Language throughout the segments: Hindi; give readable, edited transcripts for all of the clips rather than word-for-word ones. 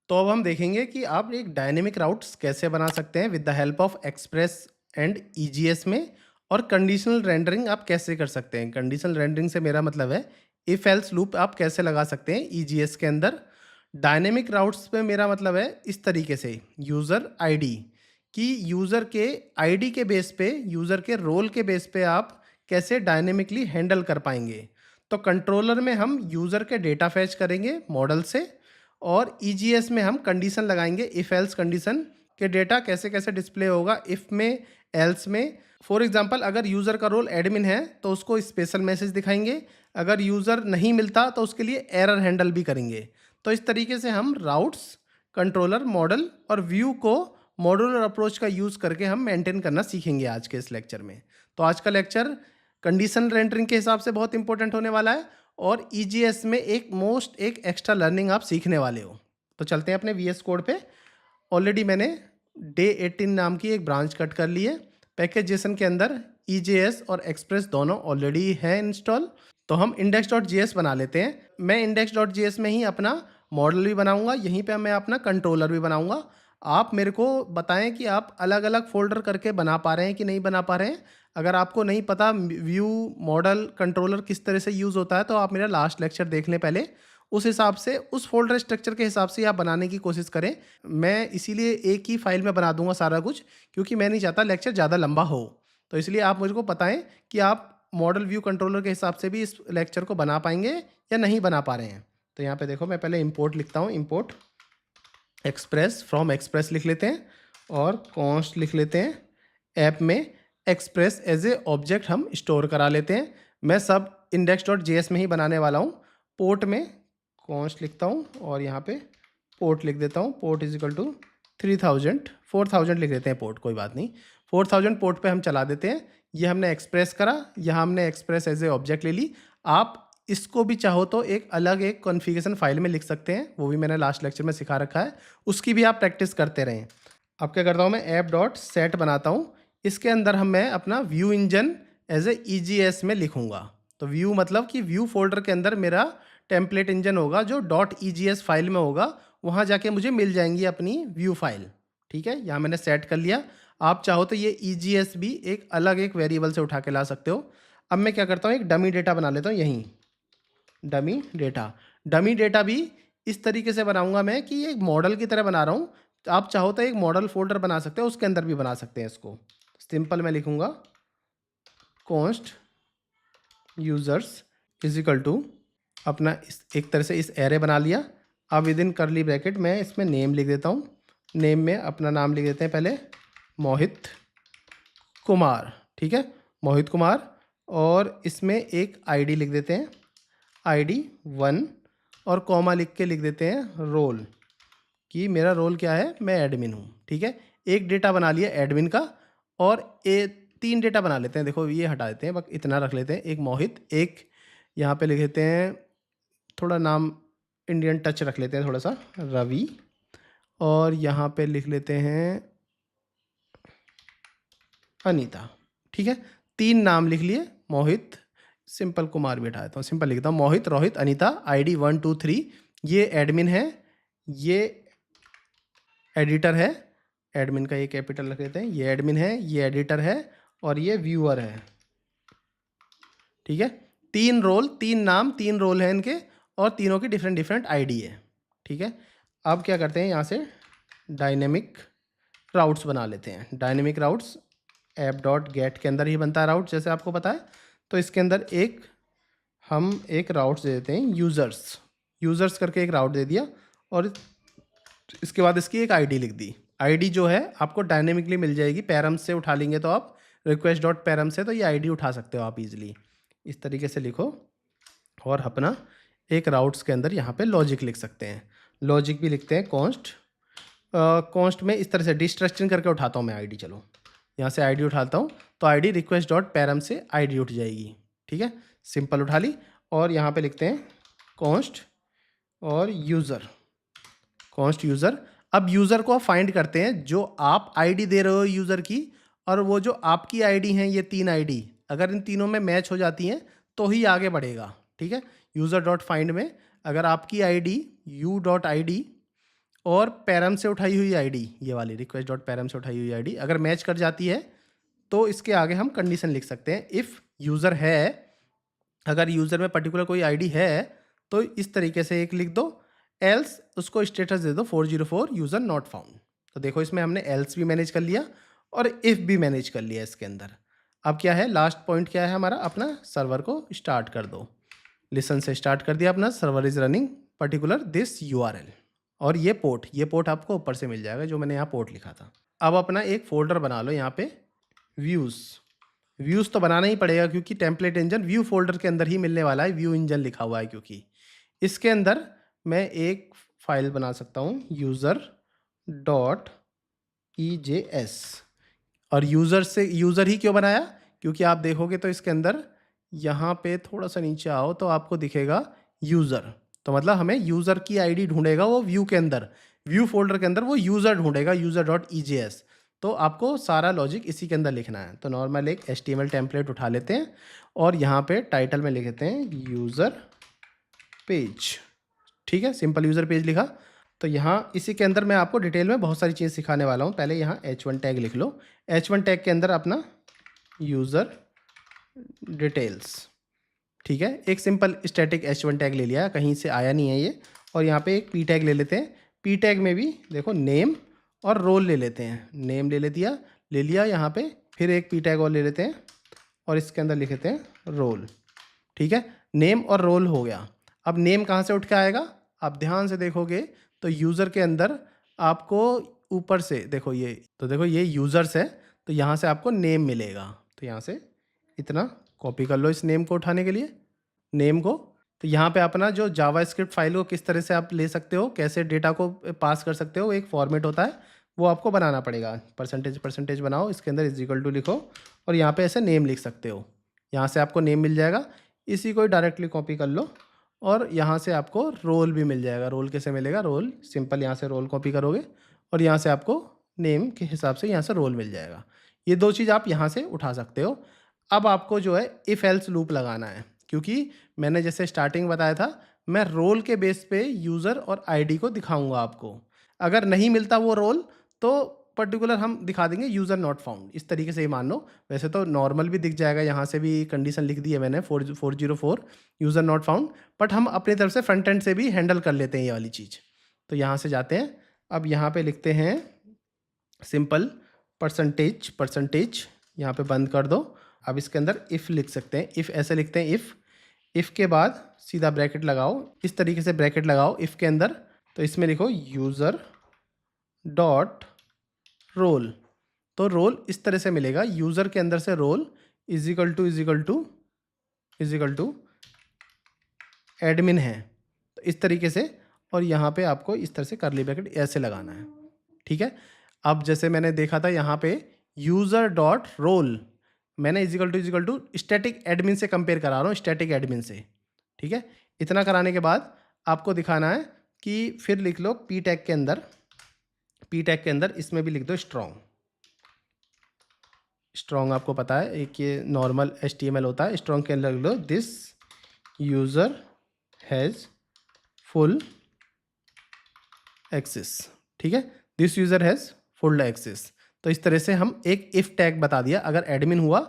तो अब हम देखेंगे कि आप एक डायनेमिक राउट्स कैसे बना सकते हैं with the help of express and EGS में, और कंडीशनल रेंडरिंग आप कैसे कर सकते हैं। कंडीशनल रेंडरिंग से मेरा मतलब है इफ एल्स लूप आप कैसे लगा सकते हैं ईजीएस के अंदर। डायनेमिक राउट्स में मेरा मतलब है इस तरीके से यूज़र आईडी, कि यूज़र के आईडी के बेस पे, यूज़र के रोल के बेस पे आप कैसे डायनेमिकली हैंडल कर पाएंगे। तो कंट्रोलर में हम यूज़र के डेटा फैच करेंगे मॉडल से, और ईजीएस में हम कंडीशन लगाएंगे इफ़ एल्स कंडीशन के डेटा कैसे कैसे डिस्प्ले होगा इफ़ में, एल्स में। फॉर एग्जांपल अगर यूज़र का रोल एडमिन है तो उसको स्पेशल मैसेज दिखाएंगे, अगर यूज़र नहीं मिलता तो उसके लिए एरर हैंडल भी करेंगे। तो इस तरीके से हम राउट्स, कंट्रोलर, मॉडल और व्यू को मॉड्यूलर अप्रोच का यूज़ करके हम मेंटेन करना सीखेंगे आज के इस लेक्चर में। तो आज का लेक्चर कंडीशन रेंडरिंग के हिसाब से बहुत इंपॉर्टेंट होने वाला है, और ईजीएस में एक एक्स्ट्रा लर्निंग आप सीखने वाले हो। तो चलते हैं अपने वीएस कोड पे। ऑलरेडी मैंने डे 18 नाम की एक ब्रांच कट कर ली है। पैकेज जेसन के अंदर ईजेएस और एक्सप्रेस दोनों ऑलरेडी है इंस्टॉल। तो हम index.js बना लेते हैं। मैं index.js में ही अपना मॉडल भी बनाऊंगा, यहीं पे मैं अपना कंट्रोलर भी बनाऊंगा। आप मेरे को बताएं कि आप अलग अलग फोल्डर करके बना पा रहे हैं कि नहीं बना पा रहे हैं। अगर आपको नहीं पता व्यू, मॉडल, कंट्रोलर किस तरह से यूज़ होता है, तो आप मेरा लास्ट लेक्चर देख लें पहले। उस हिसाब से, उस फोल्डर स्ट्रक्चर के हिसाब से आप बनाने की कोशिश करें। मैं इसीलिए एक ही फाइल में बना दूंगा सारा कुछ, क्योंकि मैं नहीं चाहता लेक्चर ज़्यादा लंबा हो। तो इसलिए आप मुझको बताएं कि आप मॉडल, व्यू, कंट्रोलर के हिसाब से भी इस लेक्चर को बना पाएंगे या नहीं बना पा रहे हैं। तो यहाँ पे देखो, मैं पहले इंपोर्ट लिखता हूँ, इंपोर्ट एक्सप्रेस, फ्रॉम एक्सप्रेस लिख लेते हैं, और कॉन्स्ट लिख लेते हैं। ऐप में एक्सप्रेस एज ए ऑब्जेक्ट हम स्टोर करा लेते हैं। मैं सब index.js में ही बनाने वाला हूँ। पोर्ट में कॉन्स्ट लिखता हूँ, और यहाँ पे पोर्ट लिख देता हूँ। पोर्ट इज इक्वल टू 3000, 4000 लिख देते हैं पोर्ट, कोई बात नहीं। 4000 पोर्ट पे हम चला देते हैं। ये हमने एक्सप्रेस करा, यहाँ हमने एक्सप्रेस एज ए ऑब्जेक्ट ले ली। आप इसको भी चाहो तो एक अलग एक कॉन्फ़िगरेशन फाइल में लिख सकते हैं, वो भी मैंने लास्ट लेक्चर में सिखा रखा है, उसकी भी आप प्रैक्टिस करते रहें। अब क्या करता हूँ, मैं ऐप डॉट सेट बनाता हूँ। इसके अंदर मैं अपना view engine as a EJS में लिखूँगा। तो व्यू मतलब कि व्यू फोल्डर के अंदर मेरा टेम्पलेट इंजन होगा, जो डॉट ईजीएस फाइल में होगा, वहाँ जाके मुझे मिल जाएंगी अपनी व्यू फाइल। ठीक है, यहाँ मैंने सेट कर लिया। आप चाहो तो ये ईजीएस भी एक अलग एक वेरिएबल से उठा के ला सकते हो। अब मैं क्या करता हूँ, एक डमी डेटा बना लेता हूँ यहीं, डमी डेटा। डमी डेटा भी इस तरीके से बनाऊंगा मैं कि एक मॉडल की तरह बना रहा हूँ। तो आप चाहो तो एक मॉडल फोल्डर बना सकते हो, उसके अंदर भी बना सकते हैं इसको। सिंपल मैं लिखूंगा const users is equal to अपना एक तरह से इस एरे बना लिया। अब विद इन करली ब्रैकेट मैं इसमें नेम लिख देता हूँ। नेम में अपना नाम लिख देते हैं पहले, मोहित कुमार। ठीक है, मोहित कुमार। और इसमें एक आईडी लिख देते हैं, आईडी 1, और कॉमा लिख के लिख देते हैं रोल, कि मेरा रोल क्या है, मैं एडमिन हूँ। ठीक है, एक डेटा बना लिया एडमिन का, और 3 डेटा बना लेते हैं। देखो ये हटा देते हैं, बस इतना रख लेते हैं, एक मोहित, एक यहाँ पे लिख देते हैं, थोड़ा नाम इंडियन टच रख लेते हैं थोड़ा सा, रवि। और यहाँ पे लिख लेते हैं अनीता। ठीक है, 3 नाम लिख लिए। मोहित, सिंपल कुमार भी हटा देता हूँ, सिंपल लिखता हूँ मोहित, रोहित, अनीता, आईडी 1 2 3। ये एडमिन है, ये एडिटर है, एडमिन का ये कैपिटल रख देते हैं, ये एडमिन है, ये एडिटर है, और ये व्यूअर है। ठीक है, 3 रोल, 3 नाम, 3 रोल हैं इनके, और तीनों की डिफरेंट डिफरेंट आईडी है। ठीक है, अब क्या करते हैं, यहाँ से डायनेमिक राउट्स बना लेते हैं। Dynamic routes app dot gate के अंदर ही बनता है राउट, जैसे आपको पता है। तो इसके अंदर हम एक राउट्स दे देते हैं, यूज़र्स करके एक राउट दे दिया, और इसके बाद इसकी एक आईडी लिख दी। आईडी जो है आपको डायनेमिकली मिल जाएगी, पैरम से उठा लेंगे तो आप रिक्वेस्ट डॉट पैरम से, तो ये आईडी उठा सकते हो आप इजीली। इस तरीके से लिखो, और अपना एक राउट्स के अंदर यहाँ पे लॉजिक लिख सकते हैं। लॉजिक भी लिखते हैं कॉन्स्ट में इस तरह से डिस्ट्रक्शन करके उठाता हूँ मैं आईडी। चलो यहाँ से आईडी उठाता हूँ, तो आईडी रिक्वेस्ट डॉट पैरम से आईडी उठ जाएगी। ठीक है, सिंपल उठा ली। और यहाँ पे लिखते हैं कॉन्स्ट और कॉन्स्ट यूज़र। अब यूज़र को आप फाइंड करते हैं, जो आप आईडी दे रहे हो यूज़र की, और वो जो आपकी आईडी हैं, ये 3 आईडी अगर इन तीनों में मैच हो जाती हैं तो ही आगे बढ़ेगा। ठीक है, यूज़र डॉट फाइंड में अगर आपकी ID u dot I D और पैरम से उठाई हुई आईडी, ये वाली रिक्वेस्ट डॉट पैरम से उठाई हुई आईडी अगर मैच कर जाती है तो इसके आगे हम कंडीशन लिख सकते हैं। इफ़ यूज़र है, अगर यूज़र में पर्टिकुलर कोई आईडी है तो इस तरीके से एक लिख दो, एल्स उसको स्टेटस दे दो 404 यूज़र नॉट फाउंड। तो देखो इसमें हमने एल्स भी मैनेज कर लिया और इफ़ भी मैनेज कर लिया इसके अंदर। अब क्या है, लास्ट पॉइंट क्या है हमारा, अपना सर्वर को स्टार्ट कर दो। लिसन से स्टार्ट कर दिया अपना, server is running particular this URL, और ये पोर्ट आपको ऊपर से मिल जाएगा जो मैंने यहाँ पोर्ट लिखा था। अब अपना एक फ़ोल्डर बना लो यहाँ पे, व्यूज़ तो बनाना ही पड़ेगा क्योंकि टेम्पलेट इंजन व्यू फोल्डर के अंदर ही मिलने वाला है, व्यू इंजन लिखा हुआ है क्योंकि इसके अंदर मैं एक फाइल बना सकता हूँ यूज़र डॉट EJS। और यूज़र ही क्यों बनाया, क्योंकि आप देखोगे तो इसके अंदर यहाँ पे थोड़ा सा नीचे आओ तो आपको दिखेगा यूज़र, तो मतलब हमें यूज़र की आईडी ढूंढेगा वो व्यू के अंदर, व्यू फोल्डर के अंदर वो यूज़र ढूंढेगा, यूज़र डॉट EJS। तो आपको सारा लॉजिक इसी के अंदर लिखना है। तो नॉर्मल एक HTML टेम्पलेट उठा लेते हैं और यहाँ पे टाइटल में लिख देते हैं यूज़र पेज। ठीक है, सिंपल यूज़र पेज लिखा। तो यहाँ इसी के अंदर मैं आपको डिटेल में बहुत सारी चीज़ सिखाने वाला हूँ। पहले यहाँ H1 टैग लिख लो, H1 टैग के अंदर अपना यूज़र डिटेल्स। ठीक है, एक सिंपल स्टैटिक H1 टैग ले लिया, कहीं से आया नहीं है ये। और यहाँ पे एक P टैग ले लेते हैं, P टैग में भी देखो नेम और रोल ले लेते हैं, नेम ले लिया यहाँ पे, फिर एक P टैग और ले लेते हैं और इसके अंदर लिख देते हैं रोल। ठीक है, नेम और रोल हो गया। अब नेम कहाँ से उठ के आएगा, आप ध्यान से देखोगे तो यूज़र के अंदर आपको ऊपर से देखो ये यूज़र्स है, तो यहाँ से आपको नेम मिलेगा। तो यहाँ से इतना कॉपी कर लो इस नेम को उठाने के लिए, नेम को। तो यहाँ पे अपना जो जावास्क्रिप्ट फाइल को किस तरह से आप ले सकते हो, कैसे डेटा को पास कर सकते हो, एक फॉर्मेट होता है वो आपको बनाना पड़ेगा। परसेंटेज बनाओ, इसके अंदर इज इक्वल टू लिखो और यहाँ पे ऐसे नेम लिख सकते हो। यहाँ से आपको नेम मिल जाएगा, इसी को डायरेक्टली कॉपी कर लो और यहाँ से आपको रोल भी मिल जाएगा। रोल कैसे मिलेगा, रोल सिंपल यहाँ से रोल कॉपी करोगे और यहाँ से आपको नेम के हिसाब से यहाँ से रोल मिल जाएगा। ये दो चीज़ आप यहाँ से उठा सकते हो। अब आपको जो है इफ़ एल्स लूप लगाना है, क्योंकि मैंने जैसे स्टार्टिंग बताया था मैं रोल के बेस पे यूज़र और आईडी को दिखाऊंगा आपको। अगर नहीं मिलता वो रोल तो पर्टिकुलर हम दिखा देंगे यूज़र नॉट फाउंड, इस तरीके से ही मान लो। वैसे तो नॉर्मल भी दिख जाएगा, यहाँ से भी कंडीशन लिख दी है मैंने 404 यूज़र नॉट फाउंड, बट हम अपनी तरफ से फ्रंट एंड से भी हैंडल कर लेते हैं ये वाली चीज़। तो यहाँ से जाते हैं, अब यहाँ पे लिखते हैं सिंपल परसेंटेज यहाँ पे बंद कर दो। अब इसके अंदर इफ़ लिख सकते हैं, इफ़ ऐसे लिखते हैं इफ़ के बाद सीधा ब्रैकेट लगाओ, इस तरीके से ब्रैकेट लगाओ इफ़ के अंदर। तो इसमें लिखो यूज़र डॉट रोल, तो रोल इस तरह से मिलेगा, यूज़र के अंदर से role is equal to admin है, तो इस तरीके से। और यहाँ पे आपको इस तरह से करली ब्रैकेट ऐसे लगाना है। ठीक है, अब जैसे मैंने देखा था यहाँ पे यूज़र डॉट रोल, मैंने is equal to static admin से कंपेयर करा रहा हूँ, स्टैटिक एडमिन से। ठीक है, इतना कराने के बाद आपको दिखाना है कि फिर लिख लो P टैग के अंदर इसमें भी लिख दो स्ट्रॉन्ग आपको पता है एक ये नॉर्मल HTML होता है, स्ट्रॉन्ग के अंदर लिख लो this user has full access. ठीक है, this user has full access. तो इस तरह से हम एक इफ़ टैग बता दिया, अगर एडमिन हुआ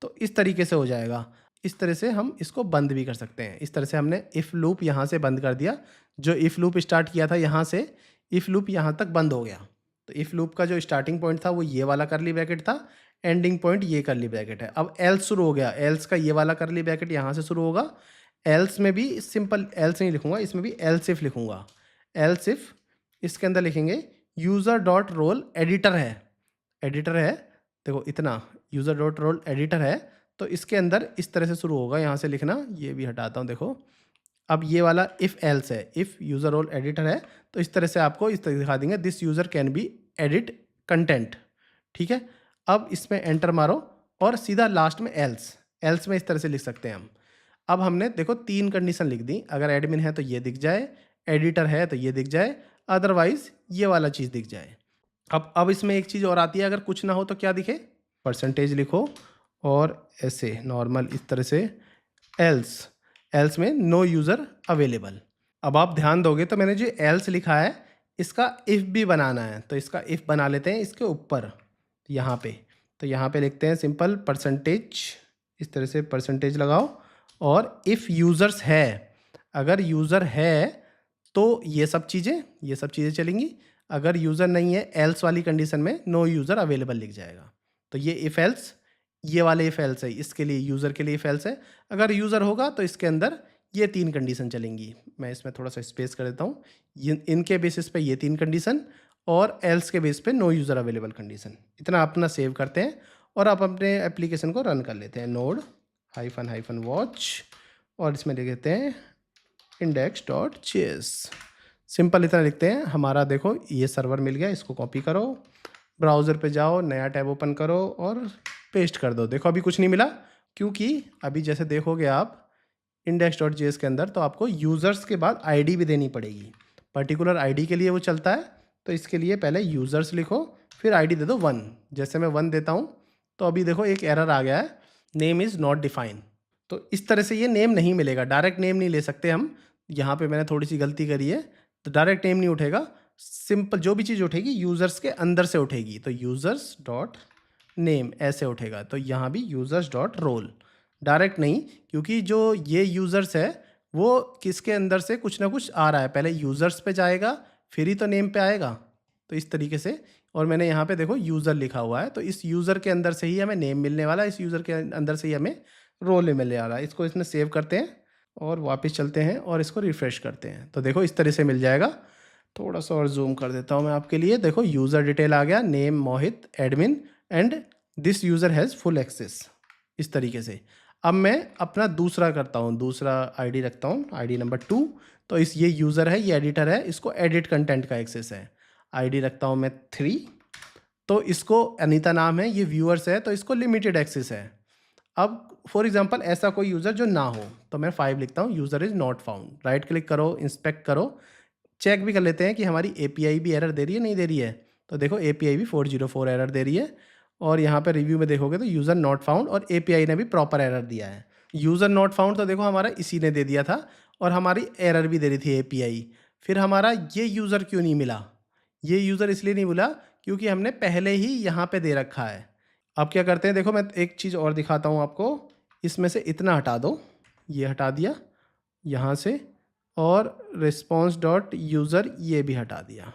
तो इस तरीके से हो जाएगा। इस तरह से हम इसको बंद भी कर सकते हैं। इस तरह से हमने इफ़ लूप यहाँ से बंद कर दिया, जो इफ़ लूप स्टार्ट किया था यहाँ से इफ़ लूप यहाँ तक बंद हो गया। तो इफ़ लूप का जो स्टार्टिंग पॉइंट था वो ये वाला करली ब्रैकेट था, एंडिंग पॉइंट ये करली ब्रैकेट है। अब एल्स शुरू हो गया, एल्स का ये वाला करली ब्रैकेट यहाँ से शुरू होगा। एल्स में भी सिंपल एल्स नहीं लिखूंगा, इसमें भी एल्स इफ लिखूंगा। एल्स इफ इसके अंदर लिखेंगे यूज़र डॉट रोल एडिटर है, देखो इतना यूज़र डॉट रोल एडिटर है, तो इसके अंदर इस तरह से शुरू होगा, यहाँ से लिखना, ये भी हटाता हूँ देखो। अब ये वाला इफ़ एल्स है, इफ़ यूज़र रोल एडिटर है, तो इस तरह से आपको इस तरह दिखा देंगे this user can be edit content. ठीक है, अब इसमें एंटर मारो और सीधा लास्ट में एल्स में इस तरह से लिख सकते हैं हम। अब हमने देखो 3 कंडीशन लिख दी, अगर एडमिन है तो ये दिख जाए, एडिटर है तो ये दिख जाए, अदरवाइज ये वाला चीज़ दिख जाए। अब इसमें एक चीज़ और आती है, अगर कुछ ना हो तो क्या दिखे, परसेंटेज लिखो और ऐसे नॉर्मल इस तरह से एल्स में नो यूज़र अवेलेबल। अब आप ध्यान दोगे तो मैंने जो एल्स लिखा है इसका इफ़ भी बनाना है, तो इसका इफ़ बना लेते हैं इसके ऊपर यहाँ पे। तो यहाँ पे लिखते हैं सिंपल परसेंटेज, इस तरह से परसेंटेज लगाओ और इफ़ यूज़र्स है, अगर यूज़र है तो ये सब चीज़ें चलेंगी। अगर यूज़र नहीं है, एल्स वाली कंडीशन में नो यूज़र अवेलेबल लिख जाएगा। तो ये इफ़ एल्स, ये वाले इफ़ एल्स है, इसके लिए यूज़र के लिए इफ़ एल्स है। अगर यूज़र होगा तो इसके अंदर ये 3 कंडीशन चलेंगी। मैं इसमें थोड़ा-सा स्पेस कर देता हूँ। ये इनके बेसिस पे ये 3 कंडीशन और एल्स के बेस पे नो यूज़र अवेलेबल कंडीशन। इतना अपना सेव करते हैं और आप अपने एप्लीकेशन को रन कर लेते हैं। नोड हाइफन वॉच और इसमें लिख देते हैं index.js। सिंपल इतना लिखते हैं। हमारा देखो ये सर्वर मिल गया, इसको कॉपी करो, ब्राउज़र पे जाओ, नया टैब ओपन करो और पेस्ट कर दो। देखो अभी कुछ नहीं मिला, क्योंकि अभी जैसे देखोगे आप index.js के अंदर, तो आपको यूज़र्स के बाद आईडी भी देनी पड़ेगी। पर्टिकुलर आईडी के लिए वो चलता है, तो इसके लिए पहले यूज़र्स लिखो, फिर आईडी दे दो 1। जैसे मैं 1 देता हूँ तो अभी देखो एक एरर आ गया है, नेम इज़ नॉट डिफाइन। तो इस तरह से ये नेम नहीं मिलेगा, डायरेक्ट नेम नहीं ले सकते हम। यहाँ पे मैंने थोड़ी सी गलती करी है, तो डायरेक्ट नेम नहीं उठेगा। सिंपल जो भी चीज़ उठेगी यूज़र्स के अंदर से उठेगी, तो यूज़र्स डॉट नेम ऐसे उठेगा। तो यहाँ भी यूज़र्स डॉट रोल, डायरेक्ट नहीं, क्योंकि जो ये यूज़र्स है वो किसके अंदर से कुछ ना कुछ आ रहा है, पहले यूज़र्स पे जाएगा फिर ही तो नेम पे आएगा। तो इस तरीके से, और मैंने यहाँ पे देखो यूज़र लिखा हुआ है, तो इस यूज़र के अंदर से ही हमें नेम मिलने वाला है, इस यूज़र के अंदर से ही हमें रोल मिलने वाला है। इसको इसमें सेव करते हैं और वापस चलते हैं और इसको रिफ़्रेश करते हैं, तो देखो इस तरह से मिल जाएगा। थोड़ा सा और जूम कर देता हूँ मैं आपके लिए। देखो यूज़र डिटेल आ गया, name Mohit admin and this user has full access, इस तरीके से। अब मैं अपना दूसरा करता हूँ, दूसरा आईडी रखता हूँ, आईडी नंबर 2। तो इस ये यूज़र है, ये एडिटर है, इसको एडिट कंटेंट का एक्सेस है। आईडी रखता हूँ मैं 3। तो इसको अनीता नाम है, ये व्यूअर्स है, तो इसको लिमिटेड एक्सेस है। अब फॉर एग्जांपल ऐसा कोई यूज़र जो ना हो, तो मैं 5 लिखता हूँ, user is not found. Right click करो, इंस्पेक्ट करो, चेक भी कर लेते हैं कि हमारी एपीआई भी एरर दे रही है नहीं दे रही है। तो देखो एपीआई भी 404 एरर दे रही है, और यहाँ पे रिव्यू में देखोगे तो यूज़र नॉट फाउंड और एपीआई ने भी प्रॉपर एरर दिया है। यूज़र नॉट फाउंड तो देखो हमारा इसी ने दे दिया था, और हमारी एरर भी दे रही थी एपीआई। फिर हमारा ये यूज़र क्यों नहीं मिला? ये यूज़र इसलिए नहीं मिला क्योंकि हमने पहले ही यहाँ पे दे रखा है। अब क्या करते हैं, देखो मैं एक चीज़ और दिखाता हूँ आपको। इसमें से इतना हटा दो, ये हटा दिया यहाँ से, और रिस्पॉन्स डॉट यूज़र ये भी हटा दिया।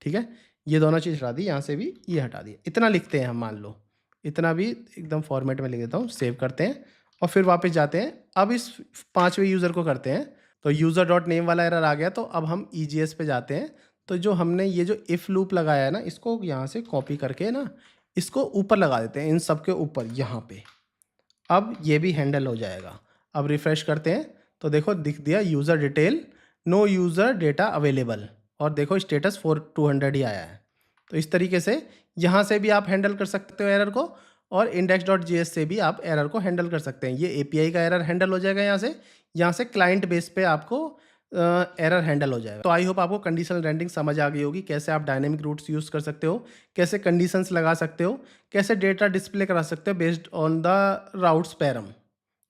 ठीक है, ये दोनों चीज़ हटा दी, यहाँ से भी ये हटा दिया। इतना लिखते हैं हम, मान लो इतना भी एकदम फॉर्मेट में लिख देता हूँ, सेव करते हैं और फिर वापस जाते हैं। अब इस 5वें यूज़र को करते हैं, तो यूज़र डॉट नेम वाला एरर आ गया, तो अब हम EGS पे जाते हैं। तो जो हमने ये जो इफ़ लूप लगाया है ना, इसको यहाँ से कॉपी करके ना इसको ऊपर लगा देते हैं, इन सब के ऊपर यहाँ पे। अब ये भी हैंडल हो जाएगा। अब रिफ़्रेश करते हैं तो देखो दिख दिया user detail no user data available, और देखो स्टेटस 200 ही आया है। तो इस तरीके से यहाँ से भी आप हैंडल कर सकते हो एरर को, और index.js से भी आप एरर को हैंडल कर सकते हैं। ये एपीआई का एरर हैंडल हो जाएगा यहाँ से क्लाइंट बेस पे आपको एरर हैंडल हो जाएगा। तो आई होप आपको कंडीशनल रेंडरिंग समझ आ गई होगी, कैसे आप डायनेमिक रूट्स यूज़ कर सकते हो, कैसे कंडीशंस लगा सकते हो, कैसे डेटा डिस्प्ले करा सकते हो based on the routes param.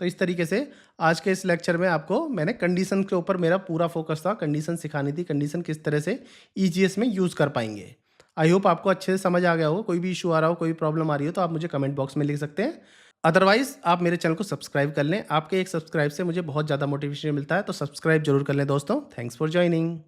तो इस तरीके से आज के इस लेक्चर में आपको मैंने कंडीशन के ऊपर मेरा पूरा फोकस था, कंडीशन सिखानी थी, कंडीशन किस तरह से EGS में यूज़ कर पाएंगे। आई होप आपको अच्छे से समझ आ गया हो। कोई भी इशू आ रहा हो, कोई प्रॉब्लम आ रही हो, तो आप मुझे कमेंट बॉक्स में लिख सकते हैं। अदरवाइज़ आप मेरे चैनल को सब्सक्राइब कर लें, आपके एक सब्सक्राइब से मुझे बहुत ज़्यादा मोटिवेशन मिलता है, तो सब्सक्राइब जरूर कर लें दोस्तों। Thanks for joining.